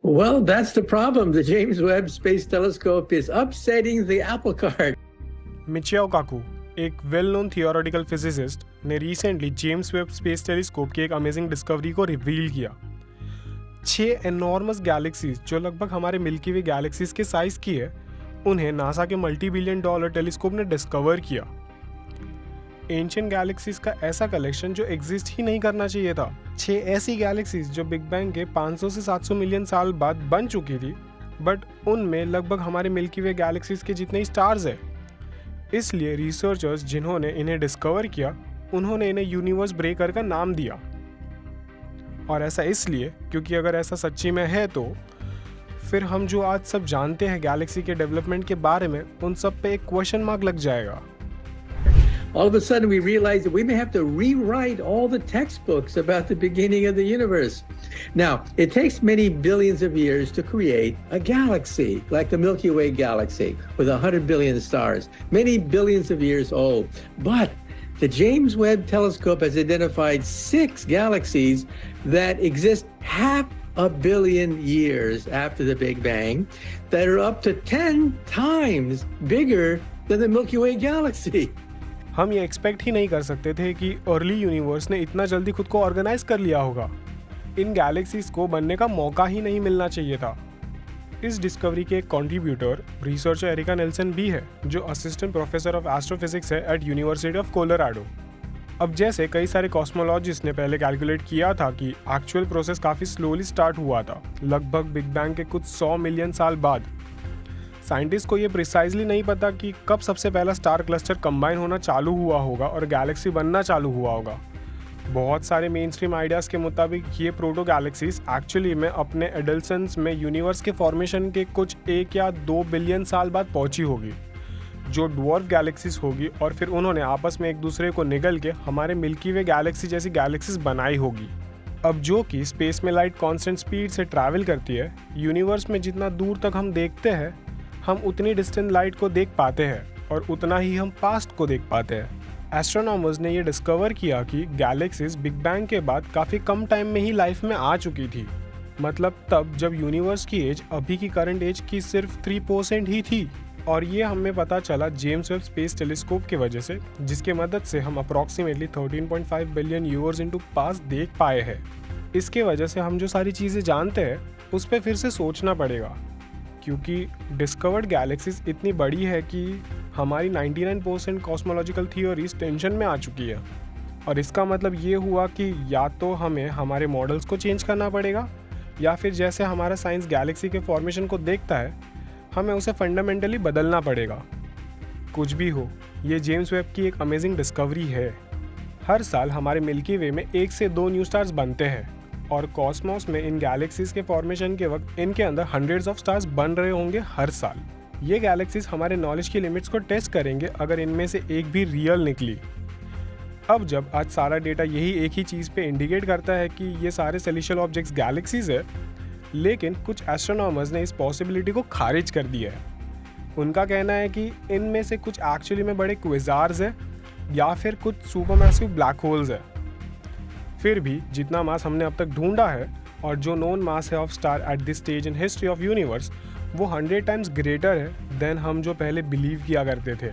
Well, that's the problem. The James Webb Space Telescope is upsetting the apple cart. Michio Kaku, एक well known theoretical physicist ने recently James Webb Space Telescope की एक amazing discovery को reveal किया। 6 enormous galaxies जो लगभग हमारे milky वे galaxies के साइज की है, उन्हें नासा के $multi-billion टेलीस्कोप ने डिस्कवर किया। एंशिएंट गैलेक्सीज का ऐसा कलेक्शन जो एग्जिस्ट ही नहीं करना चाहिए था। 6 ऐसी गैलेक्सीज जो बिग बैंग के 500 से 700 मिलियन साल बाद बन चुकी थी, बट उनमें लगभग हमारे मिल्की वे गैलेक्सीज के जितने ही स्टार्स है। इसलिए रिसर्चर्स जिन्होंने इन्हें डिस्कवर किया, उन्होंने इन्हें यूनिवर्स ब्रेकर का नाम दिया। और ऐसा इसलिए क्योंकि अगर ऐसा सच्ची में है तो फिर हम जो आज सब जानते हैं गैलेक्सी के डेवलपमेंट के बारे में, उन सब पे एक क्वेश्चन मार्क लग जाएगा। All of a sudden, we realize that we may have to rewrite all the textbooks about the beginning of the universe. Now, it takes many billions of years to create a galaxy, like the Milky Way galaxy, with 100 billion stars, many billions of years old. But the James Webb Telescope has identified 6 galaxies that exist half a billion years after the Big Bang, that are up to 10 times bigger than the Milky Way galaxy. हम ये expect ही नहीं कर सकते थे कि early universe ने इतना जल्दी खुद को ऑर्गेनाइज कर लिया होगा। इन गैलेक्सीज को बनने का मौका ही नहीं मिलना चाहिए था। इस डिस्कवरी के एक कंट्रीब्यूटर रिसर्चर एरिका नेल्सन भी है, जो असिस्टेंट प्रोफेसर ऑफ एस्ट्रोफिजिक्स है एट यूनिवर्सिटी ऑफ कोलोराडो। अब जैसे कई सारे कॉस्मोलॉजिस्ट ने पहले कैलकुलेट किया था कि एक्चुअल प्रोसेस काफ़ी स्लोली स्टार्ट हुआ था, लगभग बिग बैंग के कुछ 100 मिलियन साल बाद। साइंटिस्ट को ये प्रिसाइजली नहीं पता कि कब सबसे पहला स्टार क्लस्टर कंबाइन होना चालू हुआ होगा और गैलेक्सी बनना चालू हुआ होगा। बहुत सारे मेन स्ट्रीम आइडियाज़ के मुताबिक ये प्रोटो गैलेक्सीज एक्चुअली में अपने एडल्सन्स में यूनिवर्स के फॉर्मेशन के कुछ 1 या 2 बिलियन साल बाद पहुंची होगी, जो ड्वार्फ गैलेक्सीज होगी, और फिर उन्होंने आपस में एक दूसरे को निगल के हमारे मिल्की वे गैलेक्सी जैसी गैलेक्सीज बनाई होगी। अब जो कि स्पेस में लाइट कॉन्स्टेंट स्पीड से ट्रैवल करती है, यूनिवर्स में जितना दूर तक हम देखते हैं, हम उतनी डिस्टेंट लाइट को देख पाते हैं और उतना ही हम पास्ट को देख पाते हैं। एस्ट्रोनॉमर्स ने ये डिस्कवर किया कि गैलेक्सीज बिग बैंग के बाद काफ़ी कम टाइम में ही लाइफ में आ चुकी थी, मतलब तब जब यूनिवर्स की एज अभी की करंट एज की सिर्फ 3% ही थी। और ये हमें पता चला जेम्स वेब स्पेस टेलीस्कोप की वजह से, जिसके मदद से हम approximately 13.5 billion years into past देख पाए हैं। इसके वजह से हम जो सारी चीज़ें जानते हैं उस पर फिर से सोचना पड़ेगा, क्योंकि डिस्कवर्ड गैलेक्सीज इतनी बड़ी है कि हमारी 99% कॉस्मोलॉजिकल थियोरीज टेंशन में आ चुकी है। और इसका मतलब ये हुआ कि या तो हमें हमारे मॉडल्स को चेंज करना पड़ेगा, या फिर जैसे हमारा साइंस गैलेक्सी के फॉर्मेशन को देखता है, हमें उसे फंडामेंटली बदलना पड़ेगा। कुछ भी हो, ये जेम्स वेब की एक अमेजिंग डिस्कवरी है। हर साल हमारे मिल्की वे में 1 से 2 न्यू स्टार्स बनते हैं, और कॉस्मोस में इन गैलेक्सीज के फॉर्मेशन के वक्त इनके अंदर हंड्रेड्स ऑफ स्टार्स बन रहे होंगे हर साल। ये गैलेक्सीज हमारे नॉलेज की लिमिट्स को टेस्ट करेंगे अगर इनमें से एक भी रियल निकली। अब जब आज सारा डेटा यही एक ही चीज़ पे इंडिकेट करता है कि ये सारे सेलेस्टियल ऑब्जेक्ट्स गैलेक्सीज है, लेकिन कुछ एस्ट्रोनॉमर्स ने इस पॉसिबिलिटी को खारिज कर दिया है। उनका कहना है कि इनमें से कुछ एक्चुअली में बड़े क्विज़ार्स है, या फिर कुछ सुपरमैसिव ब्लैक होल्स है। फिर भी जितना मास हमने अब तक ढूंढा है और जो नोन मास है of star at this stage in history of universe, वो 100 टाइम्स ग्रेटर है देन हम जो पहले बिलीव किया करते थे।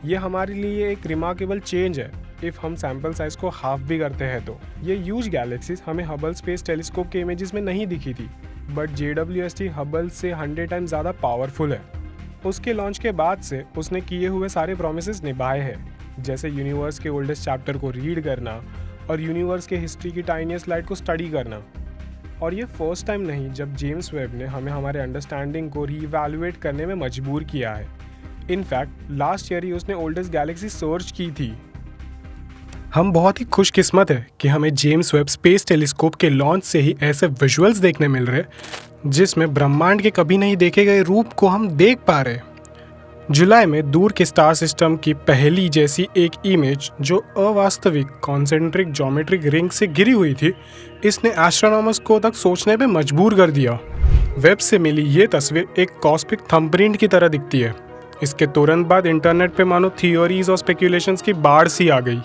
ये हमारे लिए एक रिमार्केबल चेंज है इफ़ हम सैम्पल साइज को हाफ भी करते हैं तो। ये ह्यूज गैलेक्सीज हमें हबल स्पेस टेलीस्कोप के इमेजेस में नहीं दिखी थी, बट JWST हबल से 100 टाइम्स ज़्यादा पावरफुल है। उसके लॉन्च के बाद से उसने किए हुए सारे प्रोमिसेस निभाए हैं, जैसे यूनिवर्स के ओल्डेस्ट चैप्टर को रीड करना और यूनिवर्स के हिस्ट्री की टाइनीएस्ट लाइट को स्टडी करना। और ये फर्स्ट टाइम नहीं जब जेम्स वेब ने हमें हमारे अंडरस्टैंडिंग को रीवैल्यूएट करने में मजबूर किया है। इनफैक्ट लास्ट ईयर ही उसने ओल्डेस्ट गैलेक्सी सर्च की थी। हम बहुत ही खुशकिस्मत है कि हमें जेम्स वेब स्पेस टेलीस्कोप के लॉन्च से ही ऐसे विजुअल्स देखने मिल रहे जिसमें ब्रह्मांड के कभी नहीं देखे गए रूप को हम देख पा रहे। जुलाई में दूर के स्टार सिस्टम की पहली जैसी एक इमेज जो अवास्तविक कॉन्सेंट्रिक ज्योमेट्रिक रिंग से गिरी हुई थी, इसने एस्ट्रोनॉमर्स को तक सोचने पे मजबूर कर दिया। वेब से मिली ये तस्वीर एक कॉस्मिक थंबप्रिंट की तरह दिखती है। इसके तुरंत बाद इंटरनेट पे मानो थियोरीज और स्पेक्यूलेशंस की बाढ़ सी आ गई।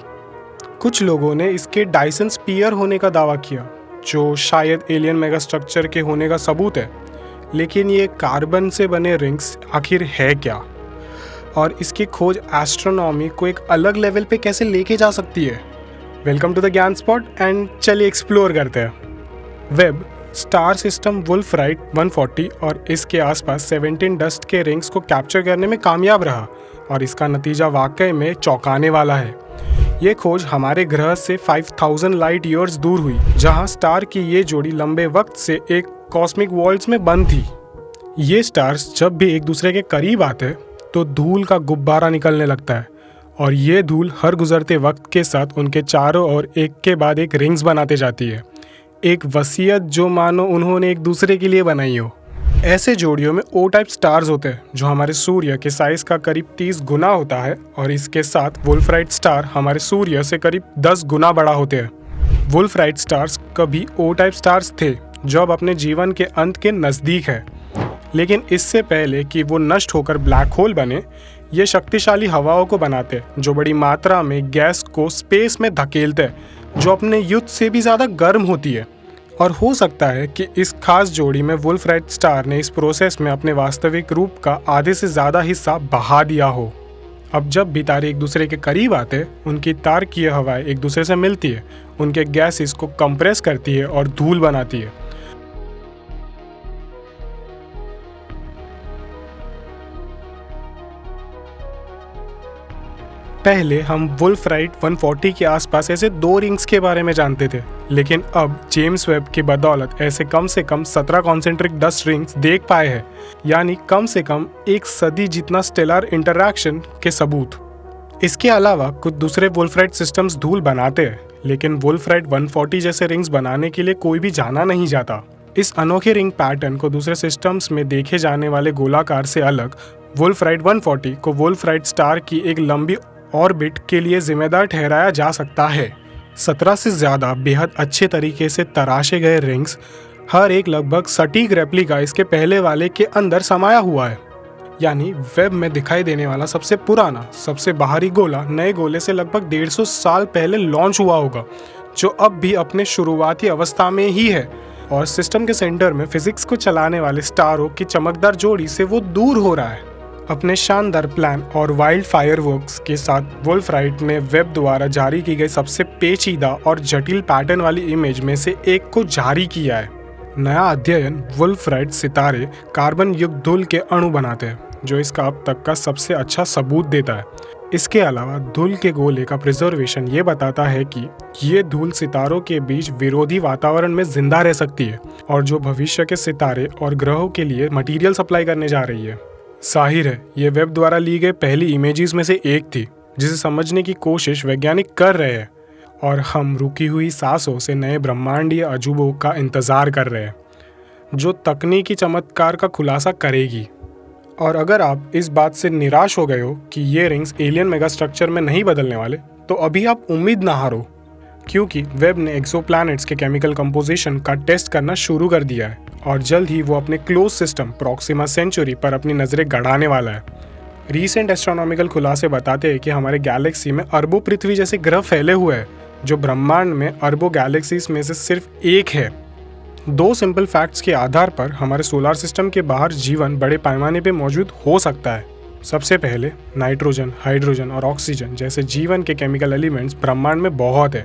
कुछ लोगों ने इसके डायसन स्फीयर होने का दावा किया, जो शायद एलियन मेगा स्ट्रक्चर के होने का सबूत है। लेकिन ये कार्बन से बने रिंग्स आखिर है क्या, और इसकी खोज एस्ट्रोनॉमी को एक अलग लेवल पे कैसे लेके जा सकती है? वेलकम टू द ज्ञान स्पॉट एंड चलिए एक्सप्लोर करते हैं। वेब स्टार सिस्टम वुल्फराइट 140 और इसके आसपास 17 डस्ट के रिंग्स को कैप्चर करने में कामयाब रहा, और इसका नतीजा वाकई में चौंकाने वाला है। ये खोज हमारे ग्रह से 5000 लाइट ईयर्स दूर हुई, जहां स्टार की ये जोड़ी लंबे वक्त से एक कॉस्मिक वॉल्स में बंद थी। ये स्टार्स जब भी एक दूसरे के करीब आते तो धूल का गुब्बारा निकलने लगता है, और ये धूल हर गुजरते वक्त के साथ उनके चारों ओर एक के बाद एक रिंग्स बनाते जाती है। एक वसीयत जो मानो उन्होंने एक दूसरे के लिए बनाई हो। ऐसे जोड़ियों में ओ टाइप स्टार्स होते हैं, जो हमारे सूर्य के साइज का करीब 30 गुना होता है, और इसके साथ वुल्फराइट स्टार हमारे सूर्य से करीब 10 गुना बड़ा होते हैं। वुल्फराइट स्टार्स कभी ओ टाइप स्टार्स थे, जो अब अपने जीवन के अंत के नज़दीक है। लेकिन इससे पहले कि वो नष्ट होकर ब्लैक होल बने, ये शक्तिशाली हवाओं को बनाते, जो बड़ी मात्रा में गैस को स्पेस में धकेलते, जो अपने युद्ध से भी ज़्यादा गर्म होती है। और हो सकता है कि इस खास जोड़ी में वुल्फराइट स्टार ने इस प्रोसेस में अपने वास्तविक रूप का आधे से ज़्यादा हिस्सा बहा दिया हो। अब जब भी तारे एक दूसरे के करीब आते, उनकी तारकीय हवाएं एक दूसरे से मिलती है, उनके गैसेस को कंप्रेस करती है और धूल बनाती है। पहले हम वुल्फराइट 140 के आसपास ऐसे 2 रिंग्स के बारे में जानते थे, लेकिन अब जेम्स वेब की बदौलत ऐसे कम से कम 17 कॉन्सेंट्रिक डस्ट रिंग्स देख पाए हैं, यानी कम से कम 1 सदी जितना स्टेलर इंटरैक्शन के सबूत। इसके अलावा कुछ दूसरे वुल्फराइट सिस्टम्स धूल बनाते हैं, लेकिन वुल्फराइट 140 जैसे रिंग्स बनाने के लिए कोई भी जाना नहीं जाता। इस अनोखे रिंग पैटर्न को दूसरे सिस्टम्स में देखे जाने वाले गोलाकार से अलग वुल्फराइट 140 को वुल्फराइट स्टार की एक लंबी ऑर्बिट के लिए जिम्मेदार ठहराया जा सकता है। 17 से ज़्यादा बेहद अच्छे तरीके से तराशे गए रिंग्स, हर एक लगभग सटीक रेप्लिका इसके पहले वाले के अंदर समाया हुआ है। यानी वेब में दिखाई देने वाला सबसे पुराना, सबसे बाहरी गोला नए गोले से लगभग 150 साल पहले लॉन्च हुआ होगा, जो अब भी अपने शुरुआती अवस्था में ही है। और सिस्टम के सेंटर में फिजिक्स को चलाने वाले स्टारों की चमकदार जोड़ी से वो दूर हो रहा है। अपने शानदार प्लान और वाइल्ड फायरवर्क्स के साथ वुल्फराइट ने वेब द्वारा जारी की गई सबसे पेचीदा और जटिल पैटर्न वाली इमेज में से एक को जारी किया है। नया अध्ययन वुल्फराइट सितारे कार्बन युक्त धूल के अणु बनाते हैं, जो इसका अब तक का सबसे अच्छा सबूत देता है। इसके अलावा धूल के गोले का प्रिजर्वेशन ये बताता है कि ये धूल सितारों के बीच विरोधी वातावरण में जिंदा रह सकती है, और जो भविष्य के सितारे और ग्रहों के लिए मटेरियल सप्लाई करने जा रही है। जाहिर है, ये वेब द्वारा ली गई पहली इमेजेस में से एक थी, जिसे समझने की कोशिश वैज्ञानिक कर रहे हैं, और हम रुकी हुई सांसों से नए ब्रह्मांडीय अजूबों का इंतज़ार कर रहे हैं, जो तकनीकी चमत्कार का खुलासा करेगी। और अगर आप इस बात से निराश हो गए हो कि ये रिंग्स एलियन मेगा स्ट्रक्चर में नहीं बदलने वाले, तो अभी आप उम्मीद ना हारो, क्योंकि वेब ने एक्सोप्लैनेट्स के केमिकल कंपोजिशन का टेस्ट करना शुरू कर दिया है, और जल्द ही वो अपने क्लोज सिस्टम प्रॉक्सिमा सेंचुरी पर अपनी नज़रें गड़ाने वाला है। रीसेंट एस्ट्रोनॉमिकल खुलासे बताते हैं कि हमारे गैलेक्सी में अरबों पृथ्वी जैसे ग्रह फैले हुए हैं, जो ब्रह्मांड में अरबों गैलेक्सीज में से सिर्फ एक है। 2 सिंपल फैक्ट्स के आधार पर हमारे सोलर सिस्टम के बाहर जीवन बड़े पैमाने पर मौजूद हो सकता है। सबसे पहले, नाइट्रोजन, हाइड्रोजन और ऑक्सीजन जैसे जीवन के केमिकल एलिमेंट्स ब्रह्मांड में बहुत है।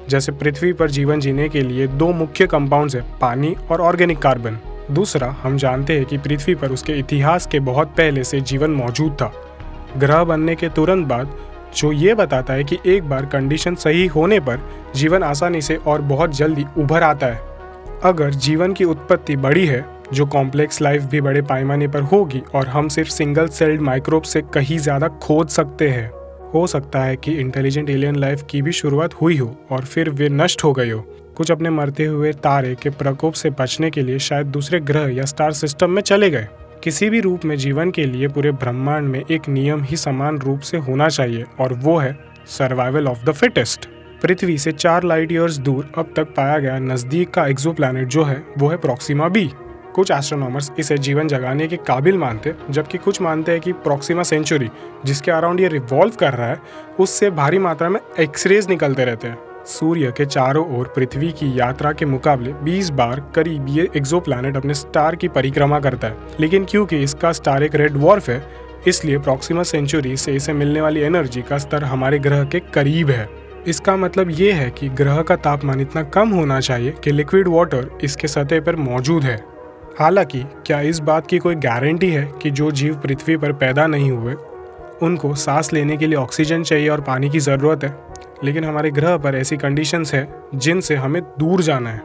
जैसे पृथ्वी पर जीवन जीने के लिए 2 मुख्य कंपाउंड्स हैं, पानी और ऑर्गेनिक कार्बन। दूसरा, हम जानते हैं कि पृथ्वी पर उसके इतिहास के बहुत पहले से जीवन मौजूद था, ग्रह बनने के तुरंत बाद, जो ये बताता है कि एक बार कंडीशन सही होने पर जीवन आसानी से और बहुत जल्दी उभर आता है। अगर जीवन की उत्पत्ति बड़ी है, जो कॉम्प्लेक्स लाइफ भी बड़े पैमाने पर होगी, और हम सिर्फ सिंगल सेल्ड माइक्रोब से कहीं ज़्यादा खोज सकते हैं। हो सकता है कि इंटेलिजेंट एलियन लाइफ की भी शुरुआत हुई हो और फिर वे नष्ट हो गई हो। कुछ अपने मरते हुए तारे के प्रकोप से बचने के लिए शायद दूसरे ग्रह या स्टार सिस्टम में चले गए। किसी भी रूप में जीवन के लिए पूरे ब्रह्मांड में एक नियम ही समान रूप से होना चाहिए, और वो है सर्वाइवल ऑफ द फिटेस्ट। पृथ्वी से 4 लाइट ईयर्स दूर अब तक पाया गया नज़दीक का एक्सोप्लैनेट जो है, वो है प्रॉक्सिमा बी। कुछ एस्ट्रोनॉमर्स इसे जीवन जगाने के काबिल मानते, जबकि कुछ मानते हैं कि प्रॉक्सिमा सेंचुरी जिसके अराउंड ये रिवॉल्व कर रहा है, उससे भारी मात्रा में एक्सरेज निकलते रहते हैं। सूर्य के चारों ओर पृथ्वी की यात्रा के मुकाबले 20 बार करीब ये एक्सोप्लैनेट अपने स्टार की परिक्रमा करता है, लेकिन क्योंकि इसका स्टार एक रेड डवार्फ है, इसलिए प्रॉक्सिमा सेंचुरी से इसे मिलने वाली एनर्जी का स्तर हमारे ग्रह के करीब है। इसका मतलब ये है कि ग्रह का तापमान इतना कम होना चाहिए कि लिक्विड वाटर इसके सतह पर मौजूद है। हालांकि क्या इस बात की कोई गारंटी है कि जो जीव पृथ्वी पर पैदा नहीं हुए उनको सांस लेने के लिए ऑक्सीजन चाहिए और पानी की ज़रूरत है? लेकिन हमारे ग्रह पर ऐसी कंडीशंस है जिनसे हमें दूर जाना है।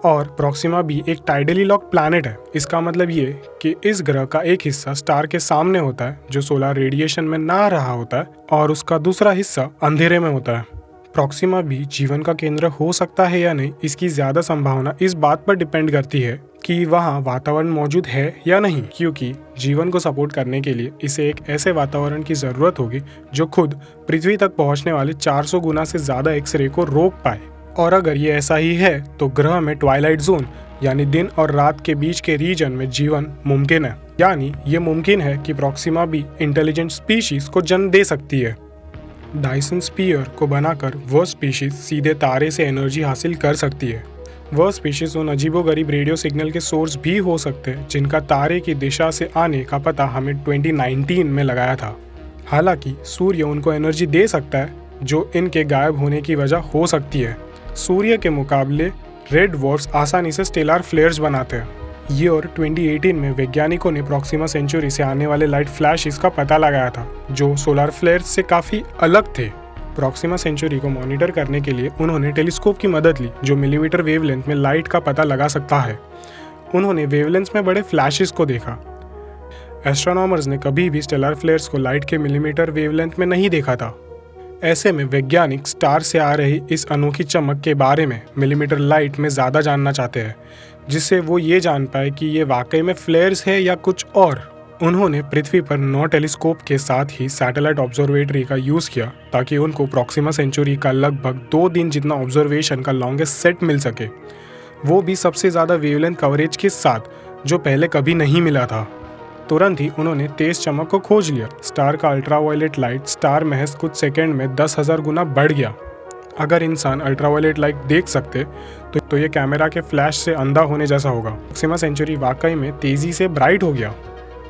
और प्रॉक्सिमा बी एक टाइडली लॉक प्लैनेट है। इसका मतलब ये कि इस ग्रह का एक हिस्सा स्टार के सामने होता है जो सोलर रेडिएशन में ना आ रहा होता है, और उसका दूसरा हिस्सा अंधेरे में होता है। प्रॉक्सिमा बी जीवन का केंद्र हो सकता है या नहीं, इसकी ज़्यादा संभावना इस बात पर डिपेंड करती है कि वहाँ वातावरण मौजूद है या नहीं, क्योंकि जीवन को सपोर्ट करने के लिए इसे एक ऐसे वातावरण की ज़रूरत होगी जो खुद पृथ्वी तक पहुँचने वाले 400 गुना से ज़्यादा एक्सरे को रोक पाए। और अगर ये ऐसा ही है तो ग्रह में ट्वाइलाइट जोन यानी दिन और रात के बीच के रीजन में जीवन मुमकिन है। यानी ये मुमकिन है कि प्रॉक्सिमा बी इंटेलिजेंट स्पीशीज को जन्म दे सकती है। डायसन स्पीयर को बनाकर वह स्पीशीज सीधे तारे से एनर्जी हासिल कर सकती है। वह स्पीशीज उन अजीबोगरीब रेडियो सिग्नल के सोर्स भी हो सकते हैं जिनका तारे की दिशा से आने का पता हमें 2019 में लगाया था। हालांकि सूर्य उनको एनर्जी दे सकता है जो इनके गायब होने की वजह हो सकती है। सूर्य के मुकाबले रेड डवार्फ्स आसानी से स्टेलर फ्लेयर्स बनाते हैं। ईयर 2018 में वैज्ञानिकों ने प्रॉक्सिमा सेंचुरी से आने वाले लाइट फ्लैशेस का पता लगाया था जो सोलर फ्लेयर्स से काफ़ी अलग थे। प्रॉक्सिमा सेंचुरी को मॉनिटर करने के लिए उन्होंने टेलीस्कोप की मदद ली जो मिलीमीटर वेवलेंथ में लाइट का पता लगा सकता है। उन्होंने वेवलेंथ में बड़े फ्लैशेस को देखा। एस्ट्रोनॉमर्स ने कभी भी स्टेलर फ्लेयर्स को लाइट के मिलीमीटर वेवलेंथ में नहीं देखा था। ऐसे में वैज्ञानिक स्टार से आ रही इस अनोखी चमक के बारे में मिलीमीटर लाइट में ज़्यादा जानना चाहते हैं, जिससे वो ये जान पाए कि ये वाकई में फ्लेयर्स है या कुछ और। उन्होंने पृथ्वी पर 9 टेलीस्कोप के साथ ही सैटेलाइट ऑब्जर्वेटरी का यूज़ किया ताकि उनको प्रॉक्सिमा सेंचुरी का लगभग 2 दिन जितना ऑब्जर्वेशन का लॉन्गेस्ट सेट मिल सके, वो भी सबसे ज़्यादा वेवलेंथ कवरेज के साथ जो पहले कभी नहीं मिला था। तुरंत ही उन्होंने तेज चमक को खोज लिया। स्टार का अल्ट्रावायलेट लाइट स्टार महज कुछ सेकंड में 10,000 गुना बढ़ गया। अगर इंसान अल्ट्रावायलेट लाइट देख सकते तो ये कैमरा के फ्लैश से अंधा होने जैसा होगा। प्रॉक्सिमा सेंचुरी वाकई में तेजी से ब्राइट हो गया।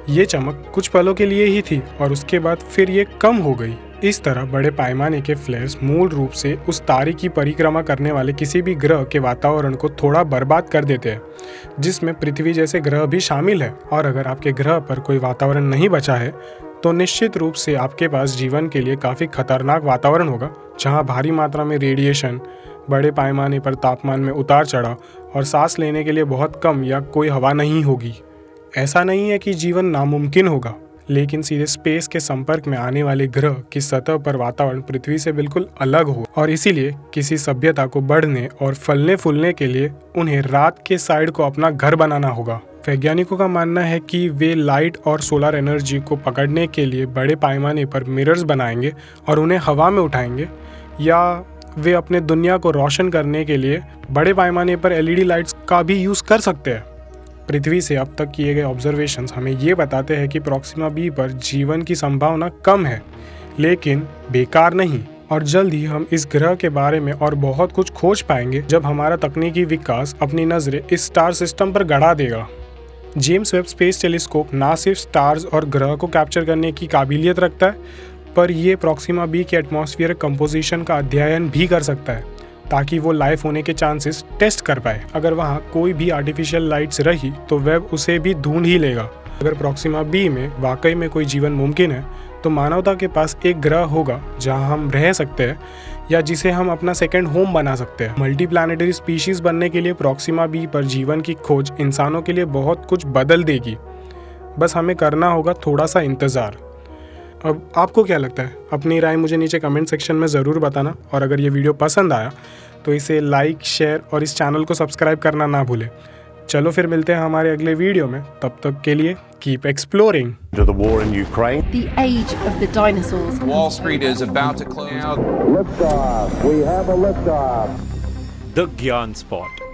ये चमक कुछ पलों के लिए ही थी और उसके बाद फिर ये कम हो गई। इस तरह बड़े पैमाने के फ्लेयर्स मूल रूप से उस तारे की परिक्रमा करने वाले किसी भी ग्रह के वातावरण को थोड़ा बर्बाद कर देते हैं, जिसमें पृथ्वी जैसे ग्रह भी शामिल है। और अगर आपके ग्रह पर कोई वातावरण नहीं बचा है तो निश्चित रूप से आपके पास जीवन के लिए काफ़ी खतरनाक वातावरण होगा, जहाँ भारी मात्रा में रेडिएशन, बड़े पैमाने पर तापमान में उतार चढ़ाव और सांस लेने के लिए बहुत कम या कोई हवा नहीं होगी। ऐसा नहीं है कि जीवन नामुमकिन होगा, लेकिन सीधे स्पेस के संपर्क में आने वाले ग्रह की सतह पर वातावरण पृथ्वी से बिल्कुल अलग हो, और इसीलिए किसी सभ्यता को बढ़ने और फलने फूलने के लिए उन्हें रात के साइड को अपना घर बनाना होगा। वैज्ञानिकों का मानना है कि वे लाइट और सोलर एनर्जी को पकड़ने के लिए बड़े पैमाने पर मिरर्स बनाएंगे और उन्हें हवा में उठाएंगे, या वे अपने दुनिया को रोशन करने के लिए बड़े पैमाने पर LED लाइट्स का भी यूज़ कर सकते हैं। पृथ्वी से अब तक किए गए ऑब्जर्वेशंस हमें ये बताते हैं कि प्रॉक्सिमा बी पर जीवन की संभावना कम है, लेकिन बेकार नहीं। और जल्द ही हम इस ग्रह के बारे में और बहुत कुछ खोज पाएंगे जब हमारा तकनीकी विकास अपनी नज़रें इस स्टार सिस्टम पर गड़ा देगा। जेम्स वेब स्पेस टेलीस्कोप ना सिर्फ स्टार्स और ग्रह को कैप्चर करने की काबिलियत रखता है, पर यह प्रॉक्सिमा बी के एटमॉस्फेयर कंपोजिशन का अध्ययन भी कर सकता है ताकि वो लाइफ होने के चांसेस टेस्ट कर पाए। अगर वहाँ कोई भी आर्टिफिशियल लाइट्स रही तो वेब उसे भी ढूंढ ही लेगा। अगर प्रॉक्सिमा बी में वाकई में कोई जीवन मुमकिन है तो मानवता के पास एक ग्रह होगा जहाँ हम रह सकते हैं या जिसे हम अपना सेकंड होम बना सकते हैं। मल्टी प्लानिटरी स्पीशीज बनने के लिए प्रॉक्सिमा बी पर जीवन की खोज इंसानों के लिए बहुत कुछ बदल देगी। बस हमें करना होगा थोड़ा सा इंतज़ार। अब आपको क्या लगता है? अपनी राय मुझे नीचे कमेंट सेक्शन में ज़रूर बताना, और अगर ये वीडियो पसंद आया तो इसे लाइक, शेयर और इस चैनल को सब्सक्राइब करना ना भूलें। चलो फिर मिलते हैं हमारे अगले वीडियो में। तब तक के लिए keep exploring. To the war in Ukraine. The age of the dinosaurs. Wall Street is about to close out. Liftoff. We have a liftoff. The Gyan Spot.